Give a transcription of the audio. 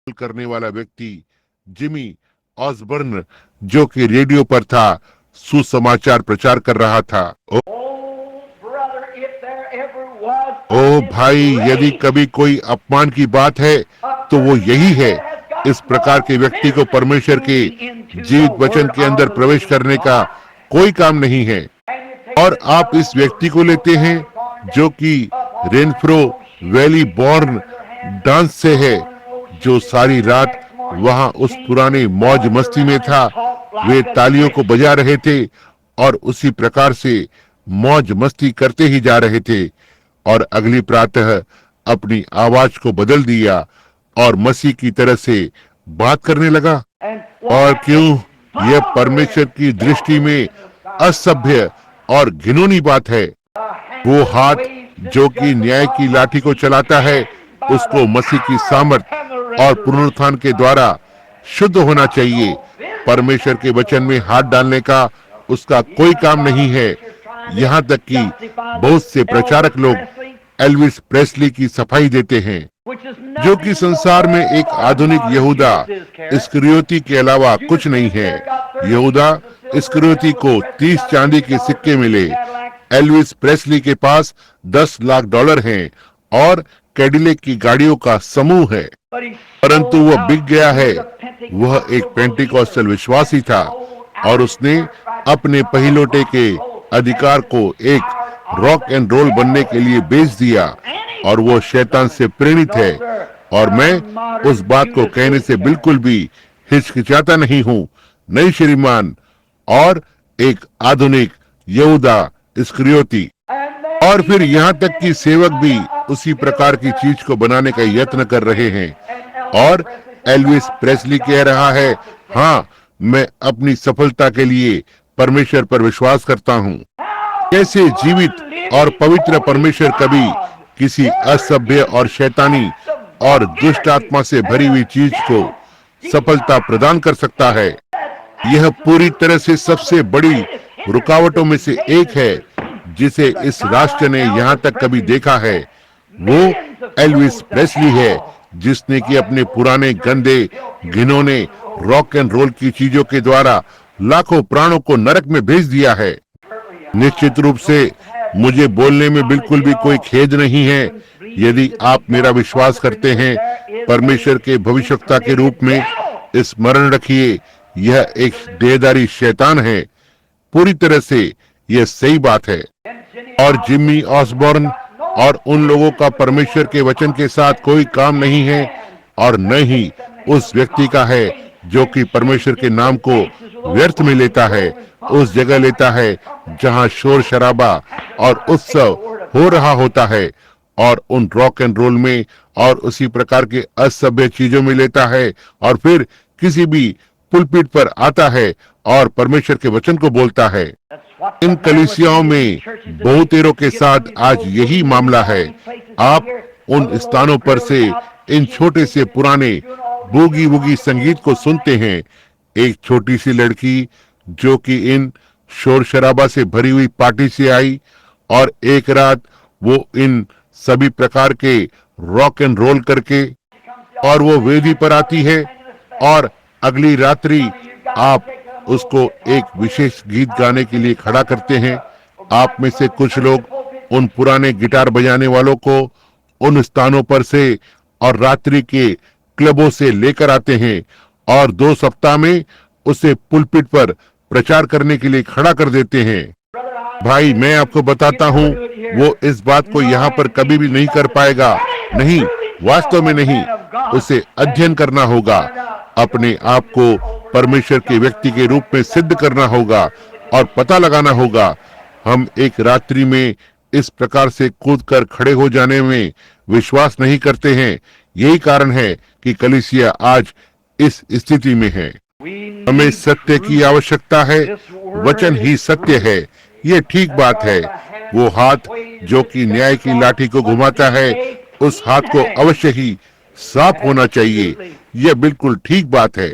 करने वाला व्यक्ति जिमी ऑसबर्न, जो कि रेडियो पर था, सुसमाचार प्रचार कर रहा था। ओ भाई, यदि कभी कोई अपमान की बात है तो वो यही है। इस प्रकार के व्यक्ति को परमेश्वर के जीवित वचन के अंदर प्रवेश करने का कोई काम नहीं है। और आप इस व्यक्ति को लेते हैं जो कि रेनफ्रो वैली बॉर्न डांस से है, जो सारी रात वहां उस पुराने मौज मस्ती में था। वे तालियों को बजा रहे थे और उसी प्रकार से मौज मस्ती करते ही जा रहे थे, और अगली प्रातः अपनी आवाज को बदल दिया और मसीह की तरह से बात करने लगा। और क्यों? यह परमेश्वर की दृष्टि में असभ्य और घिनौनी बात है। वो हाथ जो कि न्याय की लाठी को चलाता है, उसको मसीह की सामर्थ और पुनरुत्थान के द्वारा शुद्ध होना चाहिए। परमेश्वर के वचन में हाथ डालने का उसका कोई काम नहीं है। यहाँ तक कि बहुत से प्रचारक लोग एल्विस प्रेस्ली की सफाई देते हैं, जो कि संसार में एक आधुनिक यहूदा इस्करियोती के अलावा कुछ नहीं है। यहूदा इस्करियोती को 30 चांदी के सिक्के मिले। एल्विस प्रेस्ली के पास $10 लाख हैं और कैडिलेक की गाड़ियों का समूह है, परंतु वह बिक गया है। वह एक पेंटिकॉस्टल विश्वासी था और उसने अपने पहिलोटे के अधिकार को एक रॉक एंड रोल बनने के लिए बेच दिया, और वो शैतान से प्रेरित है। और मैं उस बात को कहने से बिल्कुल भी हिचकिचाता नहीं हूँ। नहीं श्रीमान, और एक आधुनिक यहूदा इस्करियोती। और फिर यहाँ तक कि सेवक भी उसी प्रकार की चीज को बनाने का यत्न कर रहे हैं। और एल्विस प्रेस्ली कह रहा है, हाँ, मैं अपनी सफलता के लिए परमेश्वर पर विश्वास करता हूँ। कैसे जीवित और पवित्र परमेश्वर कभी किसी असभ्य और शैतानी और दुष्ट आत्मा से भरी हुई चीज को सफलता प्रदान कर सकता है? यह पूरी तरह से सबसे बड़ी रुकावटों में से एक है जिसे इस राष्ट्र ने यहाँ तक कभी देखा है। वो एल्विस प्रेस्ली है, जिसने कि अपने पुराने गंदे घिनौने रॉक एंड रोल की चीजों के द्वारा लाखों प्राणों को नरक में भेज दिया है। निश्चित रूप से मुझे बोलने में बिल्कुल भी कोई खेद नहीं है। यदि आप मेरा विश्वास करते हैं परमेश्वर के भविष्यवक्ता के रूप में, स्मरण रखिए, यह एक देहधारी शैतान है। पूरी तरह से यह सही बात है। और जिमी ऑसबॉर्न और उन लोगों का परमेश्वर के वचन के साथ कोई काम नहीं है, और न ही उस व्यक्ति का है जो कि परमेश्वर के नाम को व्यर्थ में लेता है, उस जगह लेता है जहां शोर शराबा और उत्सव हो रहा होता है, और उन रॉक एंड रोल में और उसी प्रकार के असभ्य चीजों में लेता है, और फिर किसी भी पुलपिट पर आता है और परमेश्वर के वचन को बोलता है। इन कलीसियाओं में बहुतेरों के साथ आज यही मामला है। आप उन स्थानों पर से इन छोटे से पुराने बूगी वूगी संगीत को सुनते हैं। एक छोटी सी लड़की जो कि इन शोर शराबा से भरी हुई पार्टी से आई, और एक रात वो इन सभी प्रकार के रॉक एंड रोल करके और वो वेदी पर आती है, और अगली रात्रि आप उसको एक विशेष गीत गाने के लिए खड़ा करते हैं। आप में से कुछ लोग उन पुराने गिटार बजाने वालों को उन स्थानों पर से और रात्रि के क्लबों से लेकर आते हैं, और 2 सप्ताह में उसे पुलपिट पर प्रचार करने के लिए खड़ा कर देते हैं। भाई, मैं आपको बताता हूँ, वो इस बात को यहाँ पर कभी भी नहीं कर पाएगा। नहीं, वास्तव में नहीं। उसे अध्ययन करना होगा, अपने आप को परमेश्वर के व्यक्ति के रूप में सिद्ध करना होगा और पता लगाना होगा। हम एक रात्रि में इस प्रकार से कूदकर खड़े हो जाने में विश्वास नहीं करते हैं। यही कारण है कि कलीसिया आज इस स्थिति में है। हमें सत्य की आवश्यकता है। वचन ही सत्य है, ये ठीक बात है। वो हाथ जो कि न्याय की लाठी को घुमाता है, उस हाथ को अवश्य ही साफ होना चाहिए। यह बिल्कुल ठीक बात है।